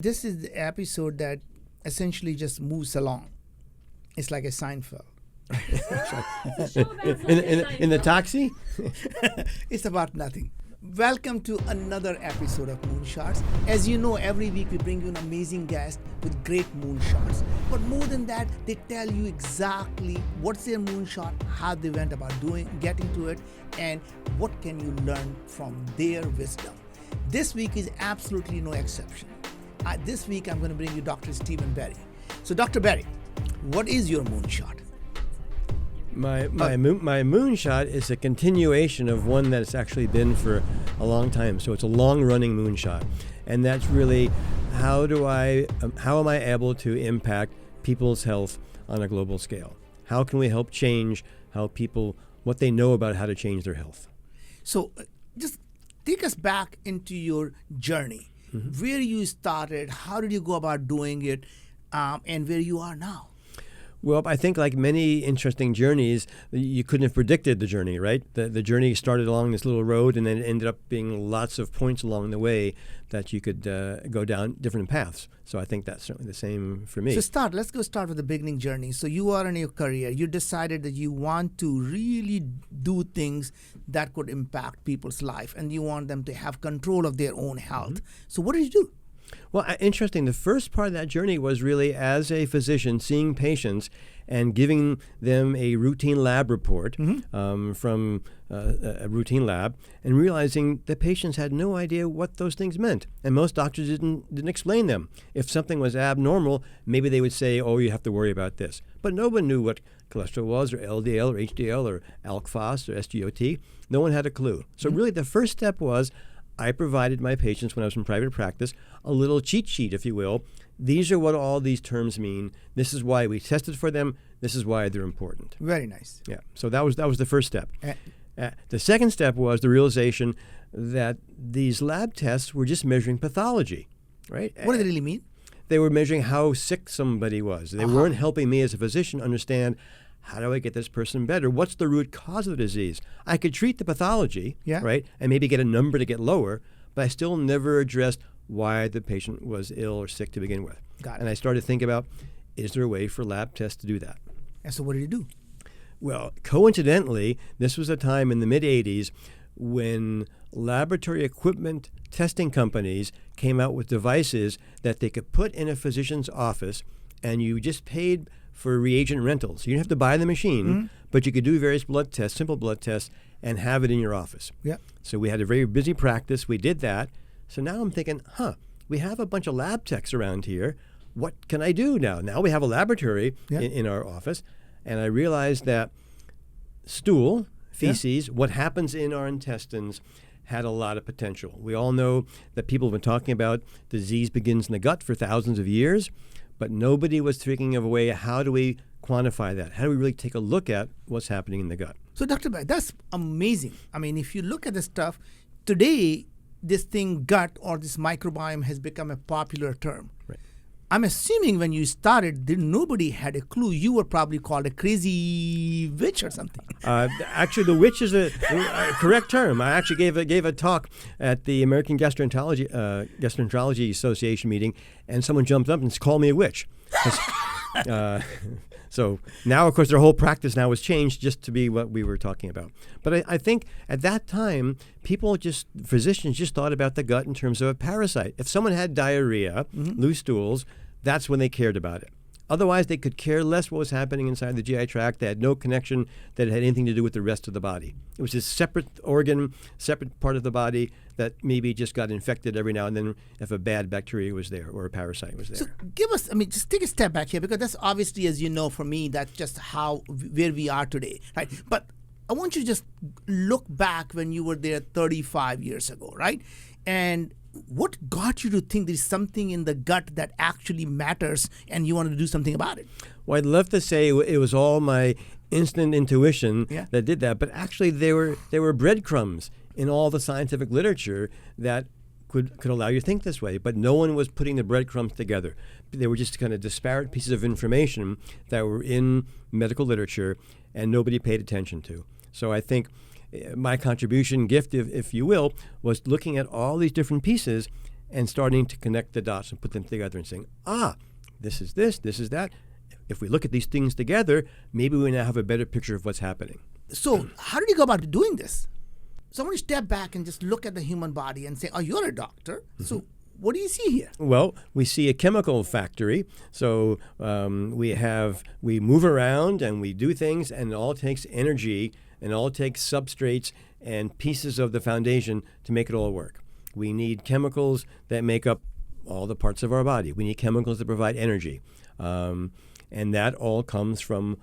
This is the episode that essentially just moves along. It's like a Seinfeld. In the taxi? It's about nothing. Welcome to another episode of Moonshots. As you know, every week we bring you an amazing guest with great moonshots. But more than that, they tell you exactly what's their moonshot, how they went about getting to it, and what can you learn from their wisdom. This week is absolutely no exception. This week I'm going to bring you Dr. Stephen Barrie. So Dr. Barrie, what is your moonshot? My moonshot is a continuation of one that's actually been for a long time. So it's a long-running moonshot, and that's really how am I able to impact people's health on a global scale? How can we help change what they know about how to change their health? So just take us back into your journey. Mm-hmm. Where you started, how did you go about doing it, and where you are now? Well, I think like many interesting journeys, you couldn't have predicted the journey, right? The journey started along this little road, and then it ended up being lots of points along the way that you could go down different paths. So I think that's certainly the same for me. So let's go start with the beginning journey. So you are in your career. You decided that you want to really do things that could impact people's life, and you want them to have control of their own health. Mm-hmm. So what did you do? Well, interesting. The first part of that journey was really as a physician seeing patients and giving them a routine lab report from a routine lab, and realizing that patients had no idea what those things meant. And most doctors didn't explain them. If something was abnormal, maybe they would say, oh, you have to worry about this. But no one knew what cholesterol was, or LDL, or HDL, or ALK-Phos, or SGOT. No one had a clue. So really the first step was I provided my patients, when I was in private practice, a little cheat sheet, if you will. These are what all these terms mean. This is why we tested for them. This is why they're important. Very nice. Yeah. So that was the first step. The second step was the realization that these lab tests were just measuring pathology, right? What do they really mean? They were measuring how sick somebody was. They weren't helping me as a physician understand, how do I get this person better? What's the root cause of the disease? I could treat the pathology, right, and maybe get a number to get lower, but I still never addressed why the patient was ill or sick to begin with. Got it. And I started to think about, is there a way for lab tests to do that? And so what did you do? Well, coincidentally, this was a time in the mid-'80s when laboratory equipment testing companies came out with devices that they could put in a physician's office, and you just paid for reagent rentals. You didn't have to buy the machine, but you could do various blood tests, simple blood tests, and have it in your office. Yeah. So we had a very busy practice. We did that. So now I'm thinking, we have a bunch of lab techs around here. What can I do now? Now we have a laboratory in our office, and I realized that stool, feces, what happens in our intestines, had a lot of potential. We all know that people have been talking about disease begins in the gut for thousands of years, but nobody was thinking of a way, how do we quantify that? How do we really take a look at what's happening in the gut? So Dr. Barrie, that's amazing. I mean, if you look at the stuff, today, this thing gut or this microbiome has become a popular term. Right. I'm assuming when you started, nobody had a clue. You were probably called a crazy witch or something. Actually, the witch is a correct term. I actually gave a talk at the American Gastroenterology Association meeting, and someone jumped up and called me a witch. So now, of course, their whole practice now has changed just to be what we were talking about. But I think at that time, physicians just thought about the gut in terms of a parasite. If someone had diarrhea, loose stools, that's when they cared about it. Otherwise, they could care less what was happening inside the GI tract. They had no connection that it had anything to do with the rest of the body. It was this separate organ, separate part of the body that maybe just got infected every now and then if a bad bacteria was there or a parasite was there. So just take a step back here, because that's obviously, as you know, for me, that's just where we are today, right? But I want you to just look back when you were there 35 years ago, right? And what got you to think there's something in the gut that actually matters and you wanted to do something about it? Well, I'd love to say it was all my instant intuition that did that, but actually there were breadcrumbs in all the scientific literature that could allow you to think this way, but no one was putting the breadcrumbs together. They were just kind of disparate pieces of information that were in medical literature and nobody paid attention to. So I think my contribution, gift, if you will, was looking at all these different pieces and starting to connect the dots and put them together and saying, this is that. If we look at these things together, maybe we now have a better picture of what's happening. So how did you go about doing this? So I want to step back and just look at the human body and say, you're a doctor. So what do you see here? Well, we see a chemical factory. So we move around and we do things, and it all takes energy, and it all takes substrates and pieces of the foundation to make it all work. We need chemicals that make up all the parts of our body. We need chemicals that provide energy. And that all comes from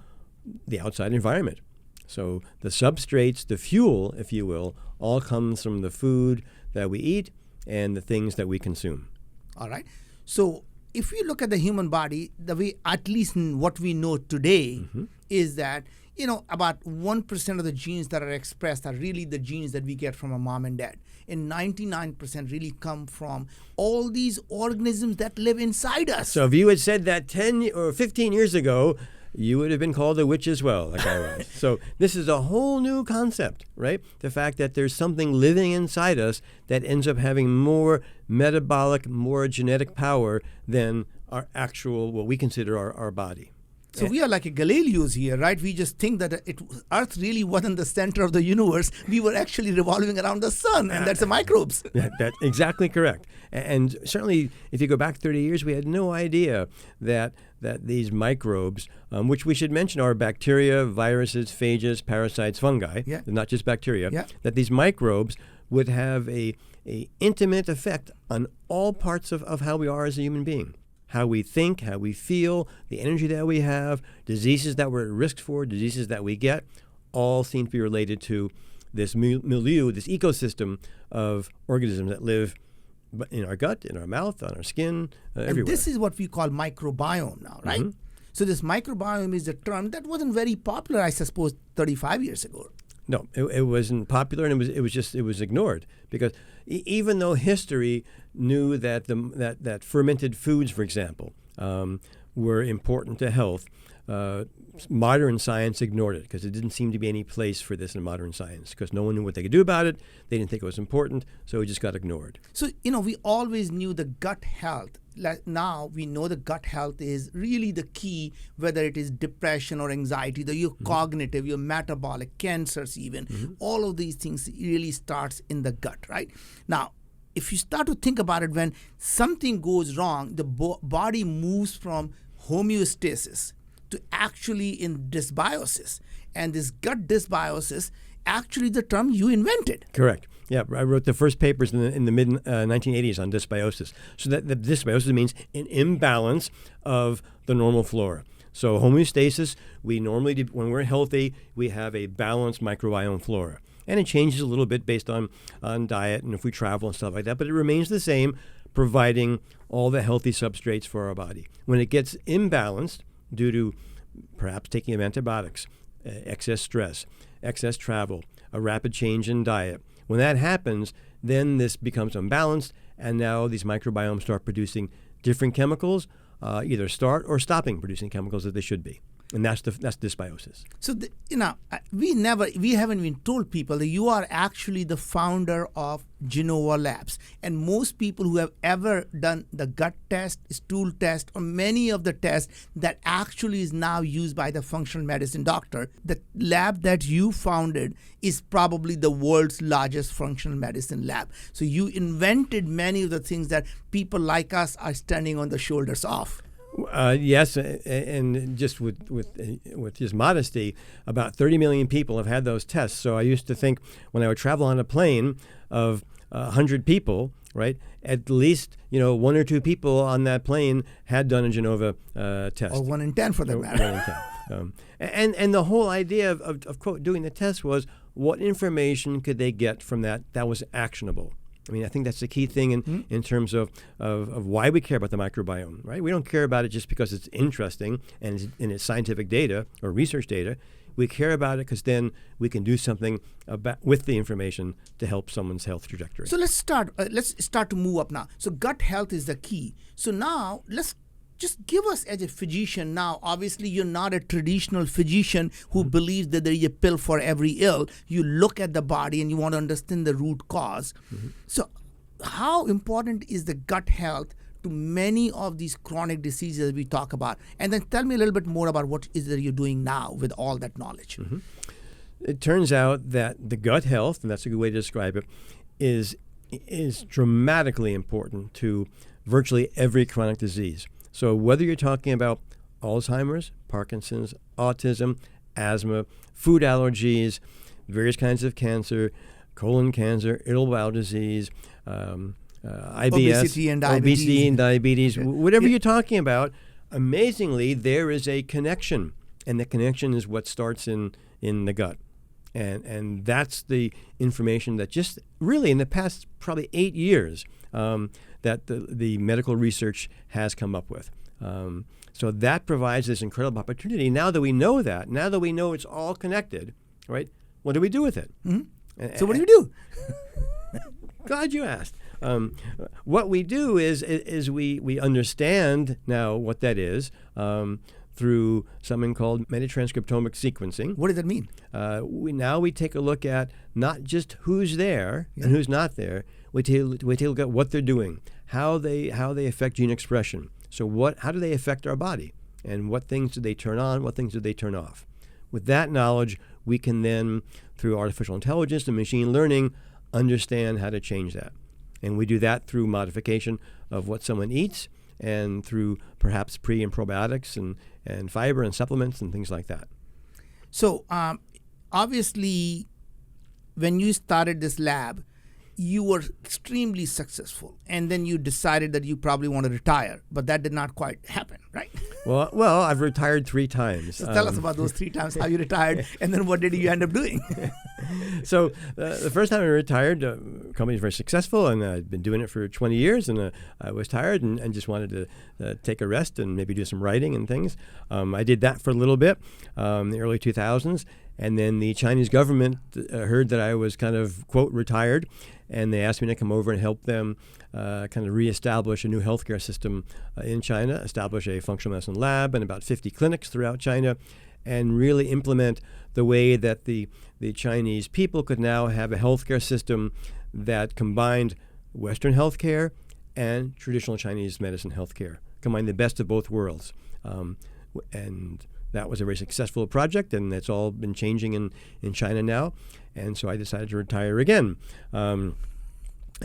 the outside environment. So the substrates, the fuel, if you will, all comes from the food that we eat and the things that we consume. All right. So if we look at the human body, the way, at least what we know today, is that, about 1% of the genes that are expressed are really the genes that we get from our mom and dad. And 99% really come from all these organisms that live inside us. So if you had said that 10 or 15 years ago, you would have been called a witch as well, like I was. So this is a whole new concept, right? The fact that there's something living inside us that ends up having more metabolic, more genetic power than our actual, what we consider our body. So we are like a Galileo's here, right? We just think that Earth really wasn't the center of the universe. We were actually revolving around the sun, and that's the microbes. That's exactly correct. And certainly, if you go back 30 years, we had no idea that these microbes, which we should mention are bacteria, viruses, phages, parasites, fungi, not just bacteria, that these microbes would have a intimate effect on all parts of how we are as a human being. How we think, how we feel, the energy that we have, diseases that we're at risk for, diseases that we get, all seem to be related to this milieu, this ecosystem of organisms that live in our gut, in our mouth, on our skin, everywhere. And this is what we call microbiome now, right? So this microbiome is a term that wasn't very popular, I suppose, 35 years ago. No, it wasn't popular, and it was ignored, because even though history knew that that fermented foods, for example, were important to health, modern science ignored it because it didn't seem to be any place for this in modern science, because no one knew what they could do about it. They didn't think it was important, so it just got ignored. So, we always knew the gut health. Now we know the gut health is really the key, whether it is depression or anxiety, your cognitive, your metabolic, cancers even, all of these things really starts in the gut, right? Now, if you start to think about it, when something goes wrong, the body moves from homeostasis to actually in dysbiosis. And this gut dysbiosis, actually the term you invented. Correct. Yeah, I wrote the first papers in the mid 1980s on dysbiosis. So that the dysbiosis means an imbalance of the normal flora. So homeostasis, we normally, when we're healthy, we have a balanced microbiome flora. And it changes a little bit based on diet and if we travel and stuff like that, but it remains the same, providing all the healthy substrates for our body. When it gets imbalanced due to perhaps taking of antibiotics, excess stress, excess travel, a rapid change in diet, when that happens, then this becomes unbalanced, and now these microbiomes start producing different chemicals, either start or stopping producing chemicals that they should be. And that's dysbiosis. So, we haven't been told people that you are actually the founder of Genova Labs. And most people who have ever done the gut test, stool test, or many of the tests that actually is now used by the functional medicine doctor, the lab that you founded is probably the world's largest functional medicine lab. So you invented many of the things that people like us are standing on the shoulders of. Yes, and just with just modesty, about 30 million people have had those tests. So I used to think when I would travel on a plane of 100 people, right, at least 1 or 2 people on that plane had done a Genova test. Or 1 in 10 for that matter. 1 in 10. And the whole idea of quote doing the test was what information could they get from that was actionable. I mean, I think that's the key thing in terms of why we care about the microbiome, right? We don't care about it just because it's interesting and it's scientific data or research data. We care about it because then we can do something with the information to help someone's health trajectory. So let's start to move up now. So gut health is the key. So now let's just give us as a physician now, obviously you're not a traditional physician who believes that there is a pill for every ill. You look at the body and you want to understand the root cause. So how important is the gut health to many of these chronic diseases we talk about? And then tell me a little bit more about what is it you're doing now with all that knowledge. Mm-hmm. It turns out that the gut health, and that's a good way to describe it, is dramatically important to virtually every chronic disease. So whether you're talking about Alzheimer's, Parkinson's, autism, asthma, food allergies, various kinds of cancer, colon cancer, irritable bowel disease, IBS, obesity and diabetes, whatever you're talking about, amazingly, there is a connection. And the connection is what starts in the gut. And that's the information that just really in the past probably 8 years that the medical research has come up with. So that provides this incredible opportunity. Now that we know that, now that we know it's all connected, right, what do we do with it? Mm-hmm. So what do you do? Glad you asked. What we do is we understand now what that is through something called metatranscriptomic sequencing. What does that mean? We take a look at not just who's there and who's not there. We take a look at what they're doing, how they affect gene expression. So how do they affect our body? And what things do they turn on? What things do they turn off? With that knowledge, we can then, through artificial intelligence and machine learning, understand how to change that. And we do that through modification of what someone eats and through perhaps pre and probiotics and fiber and supplements and things like that. So obviously, when you started this lab, you were extremely successful, and then you decided that you probably want to retire, but that did not quite happen, right? Well, I've retired 3 times. So tell us about those 3 times, how you retired, and then what did you end up doing? So the first time I retired, the company was very successful, and I'd been doing it for 20 years, and I was tired and just wanted to take a rest and maybe do some writing and things. I did that for a little bit in the early 2000s, and then the Chinese government heard that I was kind of, quote, retired, and they asked me to come over and help them kind of reestablish a new healthcare system in China, establish a functional medicine lab and about 50 clinics throughout China, and really implement the way that the Chinese people could now have a healthcare system that combined Western healthcare and traditional Chinese medicine healthcare, combined the best of both worlds. And that was a very successful project, and it's all been changing in China now. And so I decided to retire again and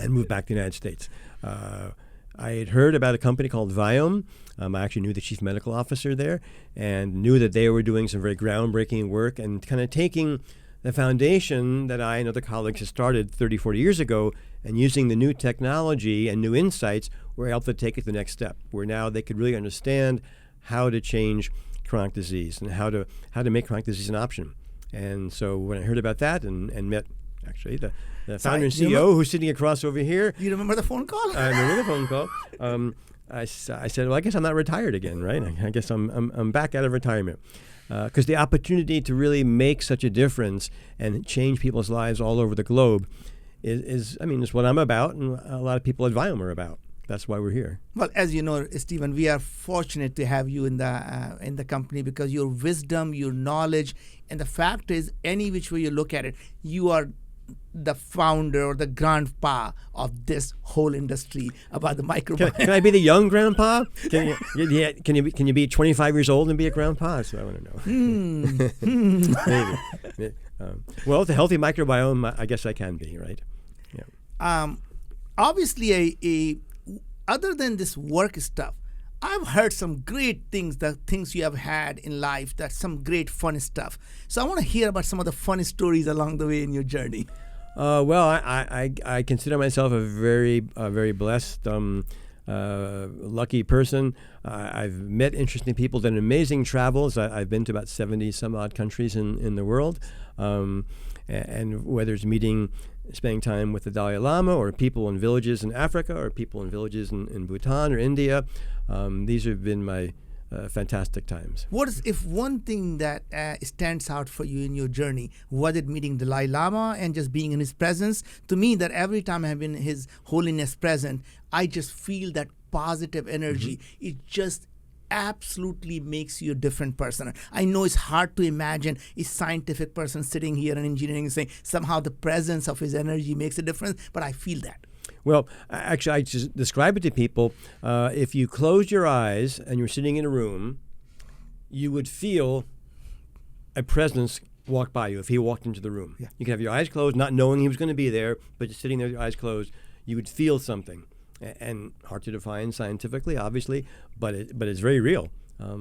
move back to the United States. I had heard about a company called Microbiome. I actually knew the chief medical officer there and knew that they were doing some very groundbreaking work and kind of taking the foundation that I and other colleagues had started 30, 40 years ago, and using the new technology and new insights were able to take it to the next step, where now they could really understand how to change chronic disease and how to make chronic disease an option. And so when I heard about that and met actually the founder and CEO who's sitting across over here. You remember the phone call? I remember the phone call. I said, well, I guess I'm not retired again, right? I guess I'm back out of retirement. Because the opportunity to really make such a difference and change people's lives all over the globe is what I'm about, and a lot of people at Viome are about. That's why we're here. Well, as you know, Stephen, we are fortunate to have you in the company because your wisdom, your knowledge, and the fact is, any which way you look at it, you are the founder or the grandpa of this whole industry about the microbiome. Can I be the young grandpa? Can you be 25 years old and be a grandpa? That's what I want to know. Maybe. Well, with a healthy microbiome, I guess I can be, right? Yeah. Obviously, other than this work stuff, I've heard some great things, the things you have had in life, that's some great fun stuff. So I want to hear about some of the fun stories along the way in your journey. Well, I consider myself a very blessed, lucky person. I've met interesting people, done amazing travels. I've been to about 70 some odd countries in the world. And whether it's spending time with the Dalai Lama or people in villages in Africa or people in villages in Bhutan or India, these have been my fantastic times. What is, if one thing that stands out for you in your journey, was it meeting Dalai Lama and just being in his presence? To me, that every time I've been in his holiness present, I just feel that positive energy. Mm-hmm. It just absolutely makes you a different person. I know it's hard to imagine a scientific person sitting here in engineering saying somehow the presence of his energy makes a difference, but I feel that. Well, actually, I just describe it to people. If you closed your eyes and you're sitting in a room, you would feel a presence walk by you if he walked into the room. Yeah. You could have your eyes closed, not knowing he was going to be there, but just sitting there with your eyes closed, you would feel something. And hard to define scientifically, obviously, but it's very real,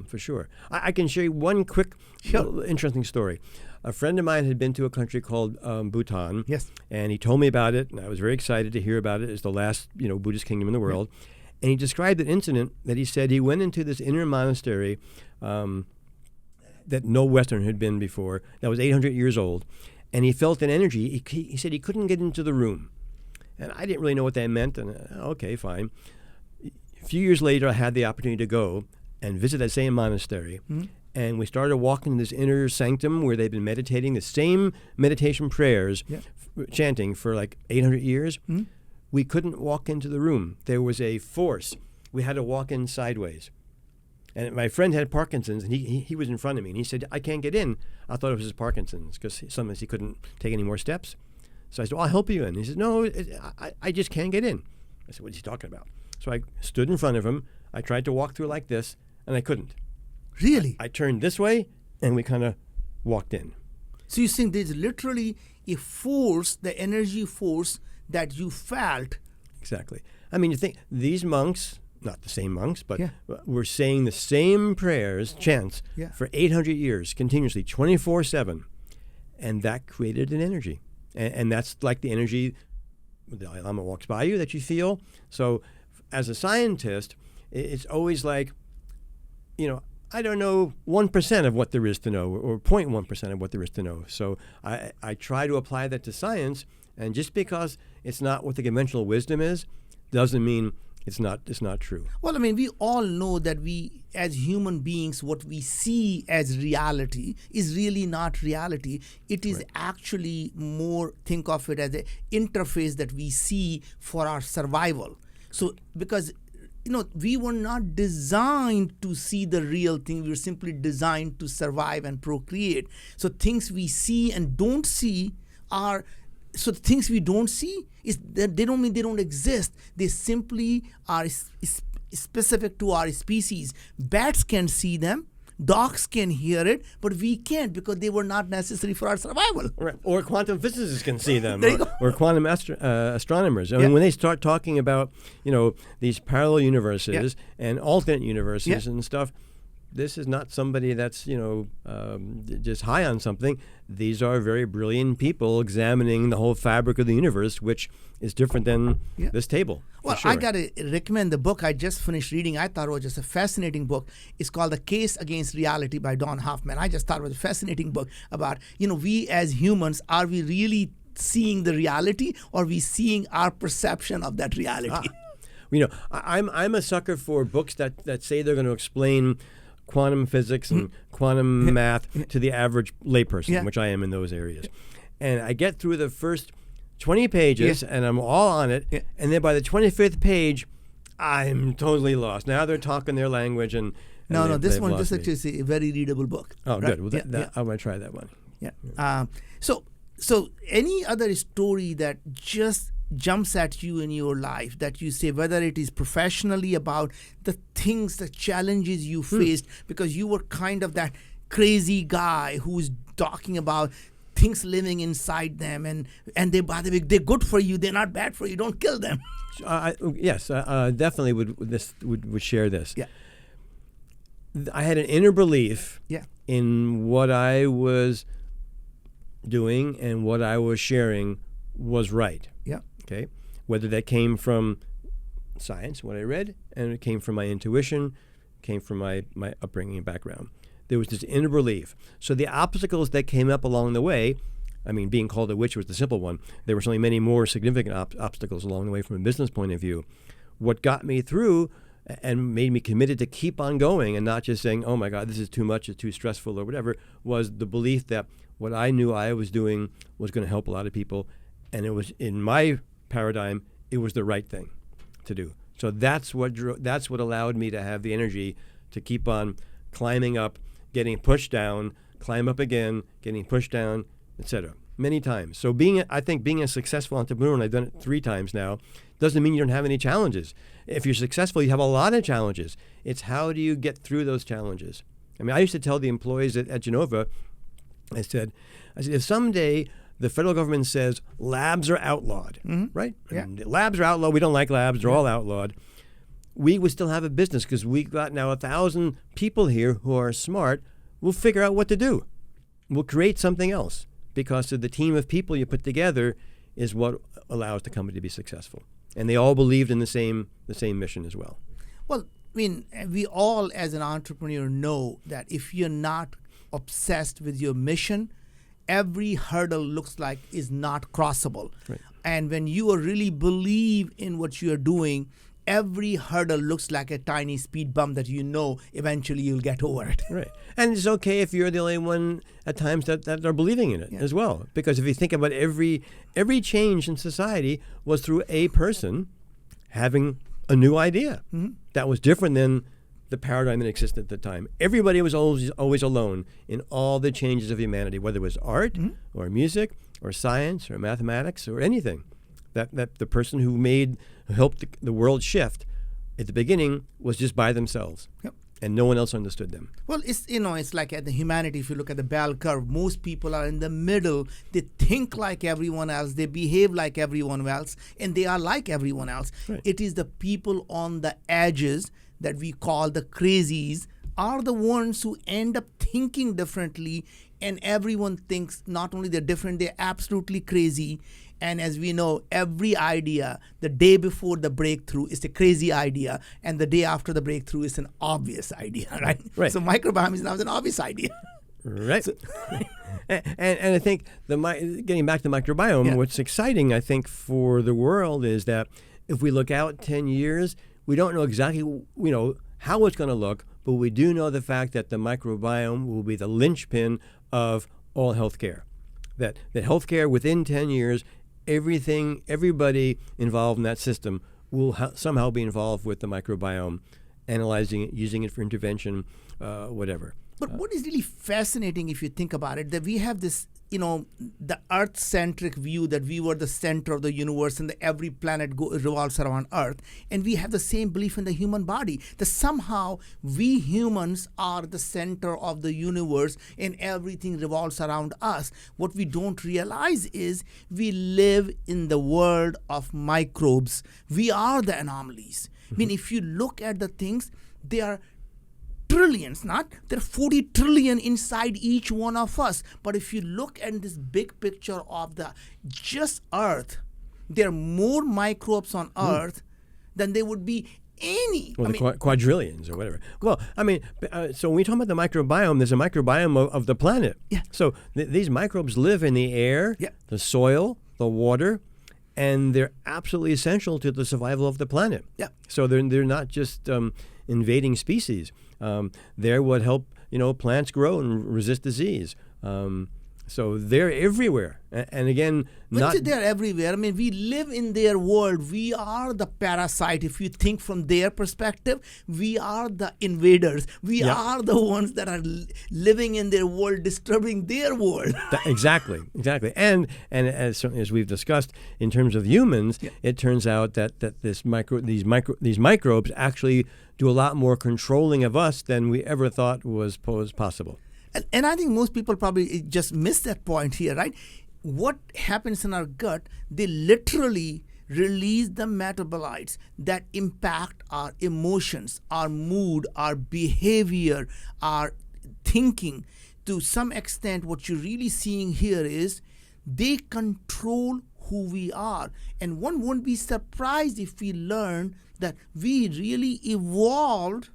for sure. I can share you one quick, interesting story. A friend of mine had been to a country called Bhutan, Yes. and he told me about it, and I was very excited to hear about it. It's the last, Buddhist kingdom in the world. And he described an incident that he said he went into this inner monastery that no Westerner had been before, that was 800 years old, and he felt an energy. He said he couldn't get into the room. And I didn't really know what that meant, and okay, fine. A few years later, I had the opportunity to go and visit that same monastery, and we started walking this inner sanctum where they've been meditating the same meditation prayers, chanting for like 800 years. We couldn't walk into the room. There was a force. We had to walk in sideways. And my friend had Parkinson's, and he was in front of me, and he said, I can't get in. I thought it was his Parkinson's because sometimes he couldn't take any more steps. So I said, well, I'll help you in. He said, no, I just can't get in. I said, what is he talking about? So I stood in front of him. I tried to walk through like this, and I couldn't. Really? I turned this way, and we kind of walked in. So you think there's literally a force, the energy force that you felt. Exactly. I mean, you think these monks, not the same monks, but were saying the same prayers, chants, for 800 years, continuously, 24/7. And that created an energy. And that's like the energy the Dalai Lama walks by you that you feel. So as a scientist, it's always like, I don't know 1% of what there is to know, or 0.1% of what there is to know. So I try to apply that to science, and just because it's not what the conventional wisdom is, doesn't mean it's not true. Well, I mean, we all know that we, as human beings, what we see as reality is really not reality. It is actually more, think of it as an interface that we see for our survival. So, because we were not designed to see the real thing. We were simply designed to survive and procreate. So things we see and don't see are, so the things we don't see is that they don't mean they don't exist. They simply are specific to our species. Bats can see them. Dogs can hear it, but we can't because they were not necessary for our survival. Right. Or quantum physicists can see them, There you go. or quantum astronomers. I mean, when they start talking about, these parallel universes and alternate universes and stuff, this is not somebody that's, just high on something. These are very brilliant people examining the whole fabric of the universe, which is different than this table. Well, sure. I got to recommend the book I just finished reading. I thought it was just a fascinating book. It's called The Case Against Reality by Don Hoffman. I just thought it was a fascinating book about, we as humans, are we really seeing the reality, or are we seeing our perception of that reality? I'm a sucker for books that say they're going to explain quantum physics and quantum math to the average layperson, which I am in those areas. And I get through the first 20 pages and I'm all on it. And then by the 25th page, I'm totally lost. Now they're talking their language and This actually is a very readable book. Oh, right? good. Well, I'm going to try that one. Yeah. So any other story that just jumps at you in your life that you say, whether it is professionally about the things, the challenges you faced, because you were kind of that crazy guy who's talking about things living inside them, and they, by the way, they're good for you, they're not bad for you, don't kill them. Yes, definitely would share this. Yeah. I had an inner belief in what I was doing and what I was sharing was right. Yeah. Okay. Whether that came from science, what I read, and it came from my intuition, came from my upbringing and background. There was this inner belief. So the obstacles that came up along the way, I mean, being called a witch was the simple one. There were certainly many more significant obstacles along the way from a business point of view. What got me through and made me committed to keep on going and not just saying, oh my God, this is too much, it's too stressful or whatever, was the belief that what I knew I was doing was going to help a lot of people. And it was, in my paradigm, it was the right thing to do. So that's what allowed me to have the energy to keep on climbing up, getting pushed down, climb up again, getting pushed down, etc. Many times. So I think being a successful entrepreneur, and I've done it 3 times now, doesn't mean you don't have any challenges. If you're successful, you have a lot of challenges. It's how do you get through those challenges? I mean, I used to tell the employees at Genova, I said, if someday the federal government says labs are outlawed, right? Yeah. And labs are outlawed. We don't like labs. They're all outlawed. We would still have a business because we've got now 1,000 people here who are smart. We'll figure out what to do. We'll create something else because of the team of people you put together is what allows the company to be successful. And they all believed in the same mission as well. Well, I mean, we all as an entrepreneur know that if you're not obsessed with your mission, every hurdle looks like is not crossable. Right. And when you really believe in what you're doing, every hurdle looks like a tiny speed bump that you know eventually you'll get over it. Right. And it's okay if you're the only one at times that are believing in it as well. Because if you think about every change in society was through a person having a new idea that was different than the paradigm that existed at the time. Everybody was always alone in all the changes of humanity, whether it was art or music or science or mathematics or anything. That the person who helped the world shift at the beginning was just by themselves. Yep. And no one else understood them. Well, it's like at the humanity, if you look at the bell curve, most people are in the middle. They think like everyone else, they behave like everyone else, and they are like everyone else. Right. It is the people on the edges that we call the crazies are the ones who end up thinking differently, and everyone thinks not only they're different, they're absolutely crazy. And as we know, every idea, the day before the breakthrough is a crazy idea, and the day after the breakthrough is an obvious idea, right? Right. So microbiome is now an obvious idea. Right. And I think getting back to microbiome, what's exciting, I think, for the world is that if we look out 10 years, we don't know exactly how it's going to look, but we do know the fact that the microbiome will be the linchpin of all healthcare. That healthcare within 10 years, everybody involved in that system will somehow be involved with the microbiome, analyzing it, using it for intervention, whatever. But what is really fascinating, if you think about it, that we have this, the Earth-centric view that we were the center of the universe and that every planet revolves around Earth. And we have the same belief in the human body, that somehow we humans are the center of the universe and everything revolves around us. What we don't realize is we live in the world of microbes. We are the anomalies. I mean, if you look at the things, they are trillions, there are 40 trillion inside each one of us. But if you look at this big picture of the just Earth, there are more microbes on Earth than there would be any. Well, quadrillions or whatever. Well, I mean, so when we talk about the microbiome, there's a microbiome of the planet. Yeah. So these microbes live in the air, the soil, the water, and they're absolutely essential to the survival of the planet. Yeah. So they're not just invading species. They're what help plants grow and resist disease. So they're everywhere. And again, they're everywhere. I mean, we live in their world. We are the parasite. If you think from their perspective, we are the invaders. We are the ones that are living in their world, disturbing their world. Exactly. And as we've discussed, in terms of humans, it turns out that these microbes actually do a lot more controlling of us than we ever thought was possible. And I think most people probably just miss that point here, right? What happens in our gut, they literally release the metabolites that impact our emotions, our mood, our behavior, our thinking. To some extent, what you're really seeing here is they control who we are. And one won't be surprised if we learn that we really evolved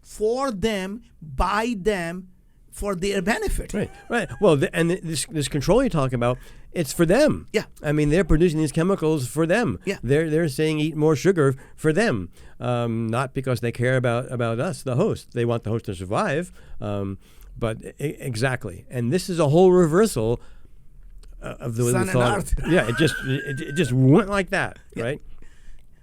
for them, by them, for their benefit. Right. Well, this control you're talking about, it's for them. Yeah. I mean, they're producing these chemicals for them. Yeah. They're saying eat more sugar for them, not because they care about us, the host. They want the host to survive. But exactly, and this is a whole reversal of the way we thought. Earth. Yeah. It just went like that, right?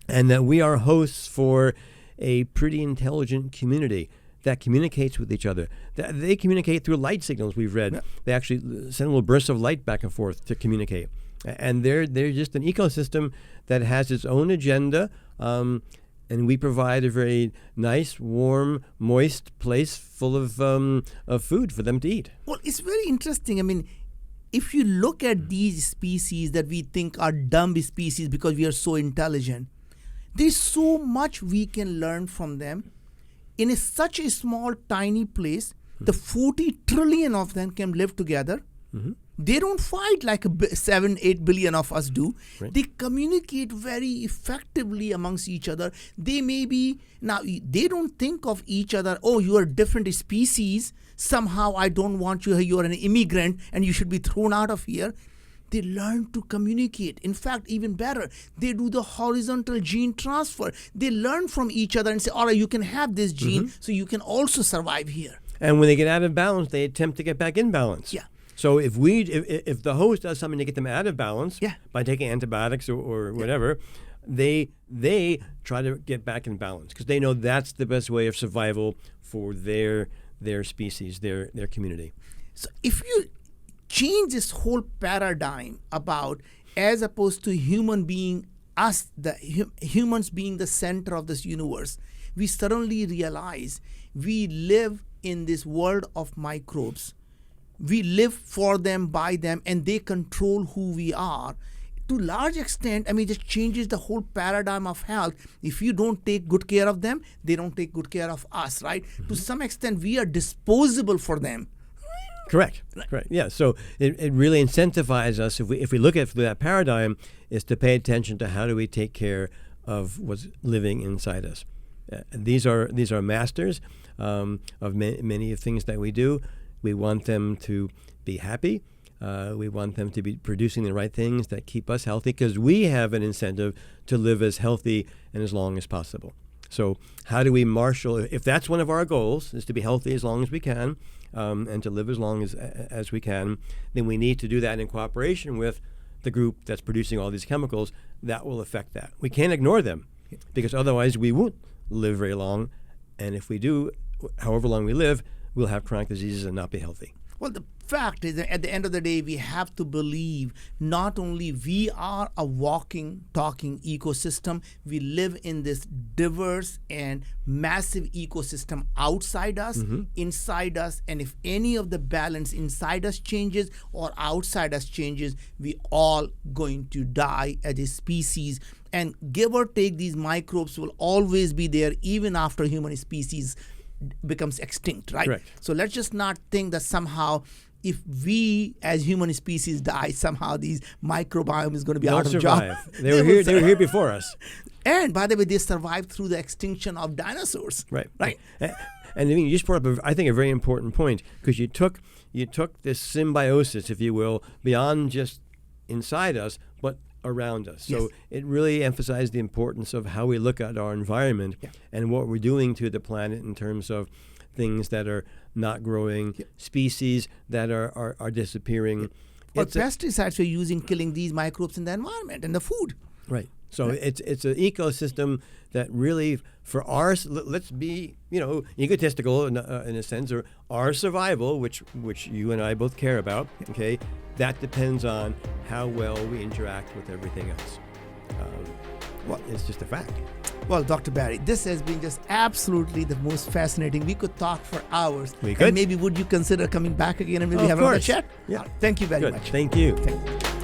And that we are hosts for a pretty intelligent community that communicates with each other. They communicate through light signals, we've read. Yeah. They actually send little bursts of light back and forth to communicate. And they're just an ecosystem that has its own agenda, and we provide a very nice, warm, moist place full of food for them to eat. Well, it's very interesting. I mean, if you look at these species that we think are dumb species because we are so intelligent, there's so much we can learn from them. In such a small, tiny place, the 40 trillion of them can live together. Mm-hmm. They don't fight like 7-8 billion of us do. Right. They communicate very effectively amongst each other. They don't think of each other, oh, you are different species. Somehow I don't want you here. You are an immigrant and you should be thrown out of here. They learn to communicate. In fact, even better, they do the horizontal gene transfer. They learn from each other and say, all right, you can have this gene, so you can also survive here. And when they get out of balance, they attempt to get back in balance. Yeah. So if the host does something to get them out of balance, Yeah. by taking antibiotics or whatever, they try to get back in balance because they know that's the best way of survival for their species, their community. So if you change this whole paradigm about, as opposed to human being, humans being the center of this universe, we suddenly realize we live in this world of microbes. We live for them, by them, and they control who we are. To large extent, I mean, it changes the whole paradigm of health. If you don't take good care of them, they don't take good care of us, right? Mm-hmm. To some extent, we are disposable for them. Correct. Correct. Yeah. So it really incentivizes us, if we look at through that paradigm, is to pay attention to how do we take care of what's living inside us. These are masters of many of things that we do. We want them to be happy. We want them to be producing the right things that keep us healthy because we have an incentive to live as healthy and as long as possible. So how do we marshal, if that's one of our goals, is to be healthy as long as we can and to live as long as we can, then we need to do that in cooperation with the group that's producing all these chemicals that will affect that. We can't ignore them because otherwise we won't live very long. And if we do, however long we live, we'll have chronic diseases and not be healthy. Well, the fact is that at the end of the day, we have to believe not only we are a walking, talking ecosystem, we live in this diverse and massive ecosystem outside us, inside us, and if any of the balance inside us changes or outside us changes, we all going to die as a species. And give or take, these microbes will always be there even after human species becomes extinct, right? Correct. So let's just not think that somehow if we as human species die, somehow these microbiome is going to be out of job. They were here before us. And by the way, they survived through the extinction of dinosaurs. Right. Right. And I mean, you just brought up, I think, a very important point because you took this symbiosis, if you will, beyond just inside us, but around us. So it really emphasized the importance of how we look at our environment and what we're doing to the planet in terms of things that are not growing, species that are disappearing. Or pesticides we're using killing these microbes in the environment and the food. Right. So it's an ecosystem that really, for ours, let's be egotistical in a sense, or our survival, which you and I both care about. Okay, that depends on how well we interact with everything else. Well, it's just a fact. Well, Dr. Barrie, this has been just absolutely the most fascinating. We could talk for hours. We could. And maybe would you consider coming back again and maybe have another chat? Yeah. Thank you very Good. much. Thank you. Thank you.